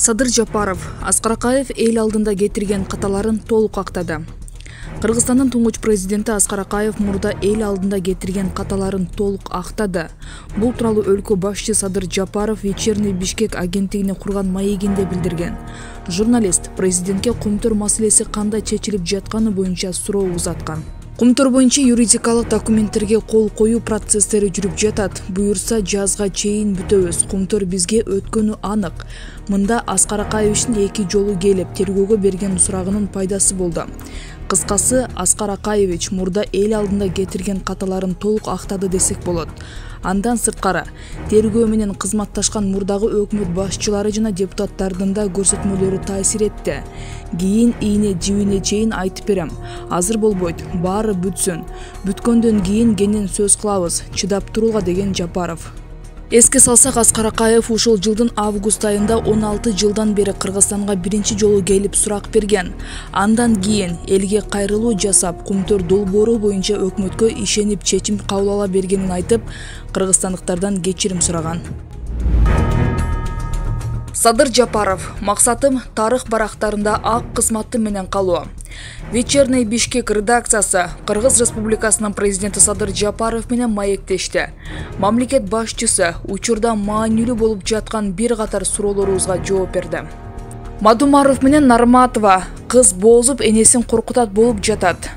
Садыр Жапаров Аскар Акаев эл алдында кетирген каталарын толук актады. Кыргызстандын туңгуч президенти Аскар Акаев мурда эл алдында кетирген каталарын толук актады. Бул тууралуу өлкө башчысы Садыр Жапаров Вечерний Бишкек агенттигине курган маегинде билдирген. Журналист президентке Кумтөр маселеси кандай чечилип жатканы боюнча суроо узаткан. Кумтөр боюнча юридикалык документтерге кол коюу процесстери жүрүп жатат. Буюрса жазга чейин бүтөбүз. Кумтөр бизге өткөнү анык. Мында Аскар Акаевичтин 2 жолу келип тергөөгө берген сурагынын пайдасы болду. Кыскасы, Аскар Акаевич мурда эл алдында кетирген каталарын толук актады десек болот. Андан сырткары, тергөө менен кызматташкан мурдагы өкмөт башчылары жана депутаттардын да көрсөтмөлөрү таасир этти. Кийин ийне жибине чейин айтып берем. Азыр болбойт, баары бүтсүн. Бүткөндөн кийин кенен сөз кылабыз, чыдап турууга деген Жапаров. Эске салсак, Аскар Акаев ушул жылдын август айында 16 жылдан бери Кыргызстанга биринчи жолу келип сурак берген. Андан кийин элге кайрылуу жасап, Кумтөр долбоору боюнча өкмөткө ишенип чечим кабыл ала бергенин айтып, кыргызстандыктардан кечирим сураган. Садыр Жапаров: максатым тарых барактарында ак кызматы менен калуу. Вечерний Бишкек редакциясы Кыргыз Республикасынын президенти Садыр Жапаров менен маектешти. Мамлекет башчысы учурда маанилүү болуп жаткан бир катар суроолорубузга жооп берди. Мадумаров менен Нарматова кыз бозуп энесин коркутат болуп жатат.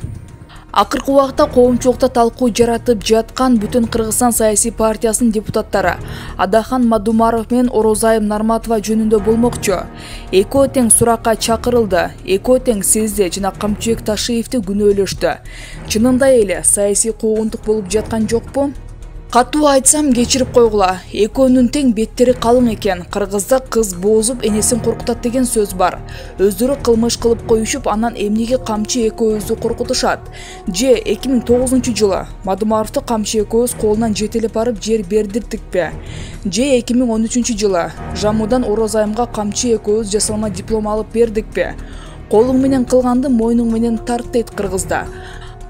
Акыркы убакта коомчулукта талкуу жаратып жаткан Бүтүн Кыргызстан саясий партиясынын депутаттары Адахан Мадумаров менен Орозайым Нарматова жөнүндө болмокчу. Экөө тең суракка чакырылды. Экөө тең Сезде жана Камчыбек Ташиевди күнөөлөштү. Чынында эле саясий куугунтук болуп жаткан жокпу? Катуу айтсам кечирип койгула. Экөөнүн тең беттери калың экен. Кыргызда кыз бозуп энесин коркутат деген сөз бар. Өздөрү кылмыш кылып коюшуп, анан эмнеге камчы экөөбүздү коркутушат? Же 2009-жылы Мадумаровду камчы экөөбүз колунан жетелеп барып жер бердирдикпи? Же 2013-жылы Жамудан Орозайымга камчы экөөбүз жасалма диплом алып бердикпи? Колуң менен кылганды мойнуң менен тарт дейт Кыргызда.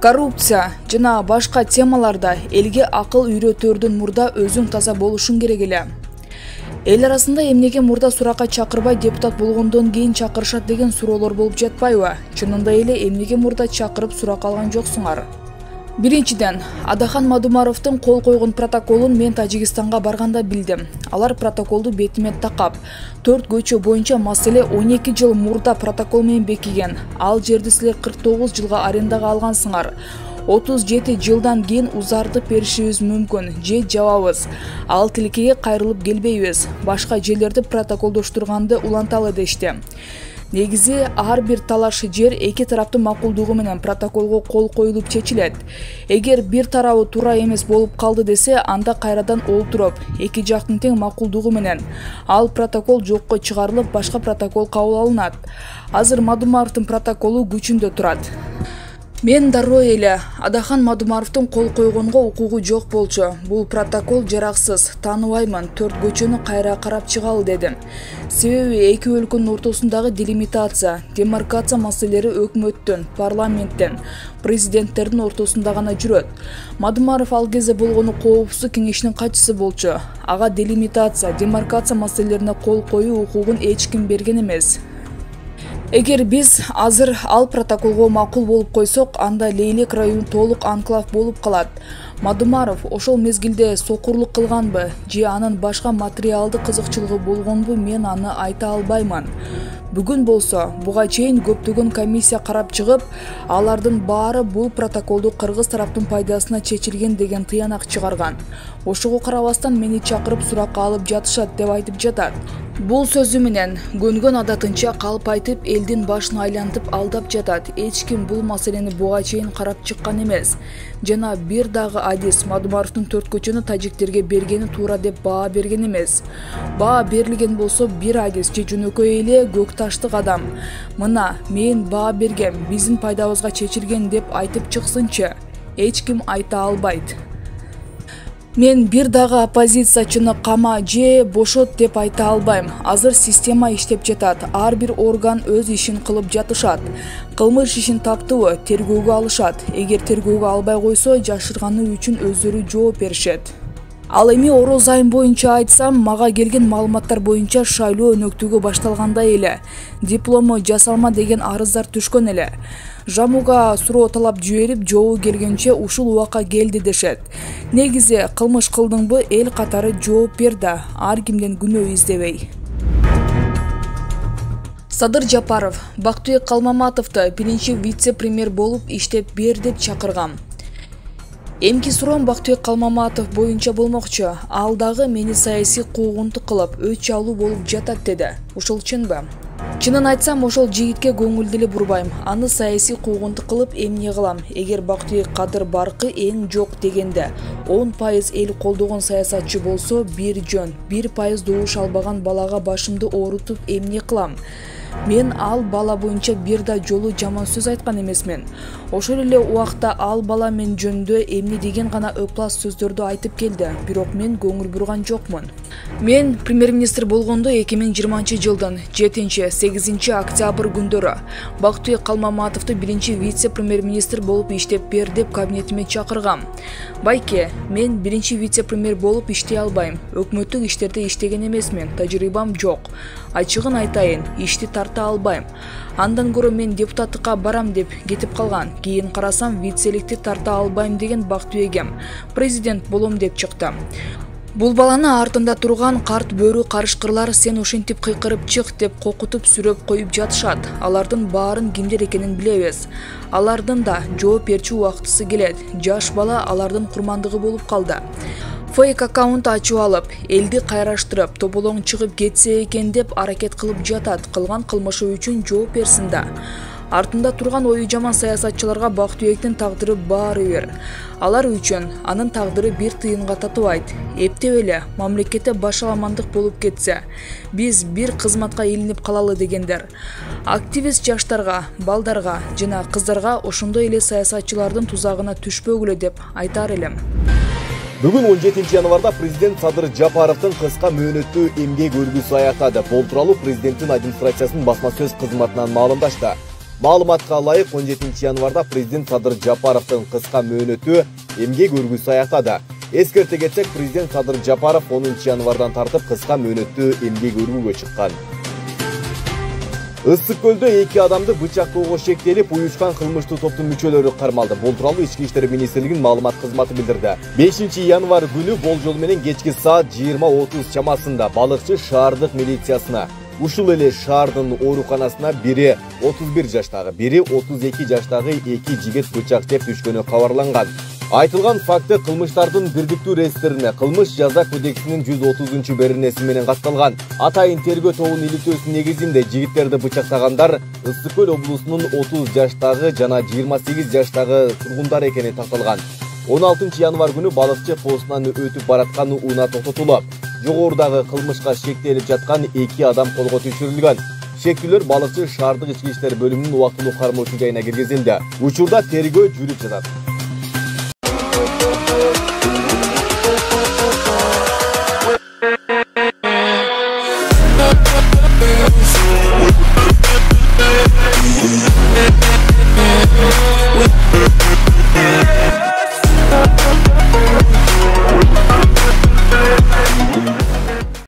Коррупция жана башка темаларда элге акыл үйрөтөрдөн мурда өзүң таза болушуң керек эле. Эл арасында эмнеге мурда суракка чакырбай депутат болгондон кийин чакырышат деген суроолор болуп жатпайбы? Чынында эле эмнеге мурда чакырып сурак алган жоксуңар? Биринчиден, Адахан Мадумаровдун кол койгон протоколун мен Тажикстанга барганда билдим. Алар протоколду бетиме такап, 4 көчө боюнча маселе 12 жыл мурда протокол менен бекиген. Ал жерди силер 49 жылга арендага алгансыңар. 37 жылдан кийин узартып беришибиз мүмкүн, же жабабыз. Ал тилкеге кайрылып келбейбиз. Башка жерлерди протоколдоштурганды уланталы дешти. Негизи ар бир талаш жер эки тараптын макулдугу менен протоколго кол коюлуп чечилет. Эгер бир тарабы туура эмес болуп калды десе, анда кайрадан олтуруп, эки жактын тең макулдугу менен ал протокол жокко чыгарылып, башка протокол кабыл алынат. Азыр Мадумаровдун протоколу күчүндө турат. Мен дароо эле Адахан Мадумаровдун кол койгонго укугу жок болчу. Бул протокол жараксыз, тааныбаймын, 4 көчөнү кайра карап чыгалы дедим. Себеби эки өлкөнүн ортосундагы делимитация, демаркация маселелери өкмөттүн, парламенттен, президенттердин ортосунда гана жүрөт. Мадумаров ал кезде болгону Коопсуздук кеңешинин катчысы болчу. Ага делимитация, демаркация маселелерине кол коюу укугун эч ким берген эмес. Эгер биз азыр ал протоколго макул болуп койсок, анда Лейлек району толук анклав болуп калат. Мадумаров ошол мезгилде сокурлук кылганбы, же анын башка материалдык кызыкчылыгы болгонбу, мен аны айта албайман. Бүгүн болсо, буга чейин көптөгөн комиссия карап чыгып, алардын баары бул протоколду кыргыз тараптын пайдасына чечилген деген тыянак чыгарган. Ошого карабастан мени чакырып суракка алып жатышат деп айтып жатат. Бул сөзү менен көнгөн адатынча калп айтып, элдин башын айлантып алдап жатат. Эч ким бул маселени буга чейин карап чыккан эмес. Жана бир дагы адис Мадумаровдун 4 көчөнү тажиктерге бергени туура деп баа берген эмес. Баа берилген болсо бир адис же жөнөкөй эле көк таштык адам. Мына мен баа бергем, биздин пайдабызга чечилген деп айтып чыксынчы. Эч ким айта албайт. Мен бир дагы оппозициячыны кама же бошот деп айта албайм. Азыр система иштеп жатат. Ар бир орган өз ишин кылып жатышат. Кылмыш ишин таптыбы, тергөөгө алышат. Эгер тергөөгө албай койсо, жашырганы үчүн өздөрү жооп беришет. Ал эми ороз айым боюнча айтсам, мага келген маалыматтар боюнча шайлоо өнөктүгү башталгандай эле. Диплому жасалма деген арыздар түшкөн эле. Жамууга суроо талап жиберип, жообу келгенче ушул убакка келди дешет. Негизи кылмыш кылдыңбы, эл катары жооп бер да, ар кимден күнөө издебей. Садыр Жапаров Бактыбек Калмаматовду биринчи вице-премьер болуп иштеп бер деп чакыргам. Эмки суроом Бактыбек Калмаматов боюнча болмокчу. Ал дагы мени саясий куугунтук кылып, өч алуу болуп жатат деди. Ушул чынбы? Чынын айтсам, ошол жигитке көңүл деле бурбайм. Аны саясий куугунтук кылып эмне кылам? Эгер Бактыбек Кадыр Баркы эң жок дегенде 10% эл колдогон саясатчы болсо, бир жөн, 1% добуш албаган балага башымды оорутуп эмне кылам? Мен ал бала боюнча бир да жолу жаман сөз айткан эмесмин. Ошол эле убакта ал бала мен жөнүндө эмне деген гана өплас сөздөрдү айтып келди, бирок мен көңүл бурган жокмун. Мен премьер-министр болгондо 2020-жылдын 7-8 октябрь күндөрү Бактыбек Калмаматовду биринчи вице-премьер-министр болуп иштеп бер деп кабинетиме чакыргам. Байке, мен биринчи вице-премьер болуп иштей албайм. Өкмөттүк иштерде иштеген эмесмин, тажрыйбам жок. Ачыгын айтайын, ишти тарта албайм. Андан көрө мен депутаттыкка барам деп кетип калган. Кийин карасам, вицеликти тарта албайм деген Бактыбегем президент болом деп чыкты. Бул баланы артында турган карт бөрү карышкырлар сен ушинтип кыйкырып чык деп кокутуп сүрөп коюп жатышат. Алардын баарын кимдер экенин билебиз. Алардын да жооп берчү убактысы келет. Жаш бала алардын курмандыгы болуп калды. Фейк аккаунт ачып алып, элди кайраштырып, тополоң чыгып кетсе экен деп аракет кылып жатат. Кылган кылмышы үчүн жооп берсин да. Артында турган ою жаман саясатчыларга Бактыбектин тагдыры баары бир. Алар үчүн анын тагдыры бир тыйынга татыбайт. Эптеп эле мамлекетте башаламандык болуп кетсе, биз бир кызматка илинип калалы дегендер. Активист жаштарга, балдарга жана кыздарга ошондой эле саясатчылардын тузагына түшпөгүлө деп айтар элем. Бүгін 17 январда президент Садыр Жапаровтың қысқа мөөнөттүү эмгек өргүсү аяктады. Бул тууралуу президенттин администрациясынын басма сөз кызматынан маалымдашты. Маалыматка ылайык 17 январда президент Садыр Жапаровтың кыска мөөнөттүү эмгек өргүсү аяктады. Эскерте кетсек, президент Садыр Жапаров 10 январдан тартып кыска мөөнөттүү эмгек өргүүгө чыккан. Ысык көлдө 2 адамды бычактоого шектелип, уюшкан кылмыштуу топтун мүчөлөрү кармалды. Бул тууралуу Ички иштер министрлигинин маалымат кызматы билдирди. 5 январ күнү болжол менен кечки саат 20:30 чамасында балыкчы шаардык милициясына, ушул эле шаардын ооруканасына бири 31 жаштагы, бири 32 жаштагы 2 жигит бычак жеп түшкөнү кабарланган. Айтылган факты кылмыштардын бирдиктүү реестрине кылмыш жаза кодексинин 130-беренеси менен катталган. Атайын тергөө тобунун иликтөөсүнүн негизинде жигиттерди бычактагандар Ысык көл облусунун 30 жаштагы жана 28 жаштагы тургундар экени такталган. 16 январ күнү балыкчы постунан өтүп бараткан унаа токтотулуп, жогорудагы кылмышка шектелип жаткан 2 адам колго түшүрүлгөн. Шектүүлөр балыкчы шаардык ички иштер бөлүмүнүн убактылуу кармоочу жайына киргизилди. Учурда тергөө жүрүп жатат.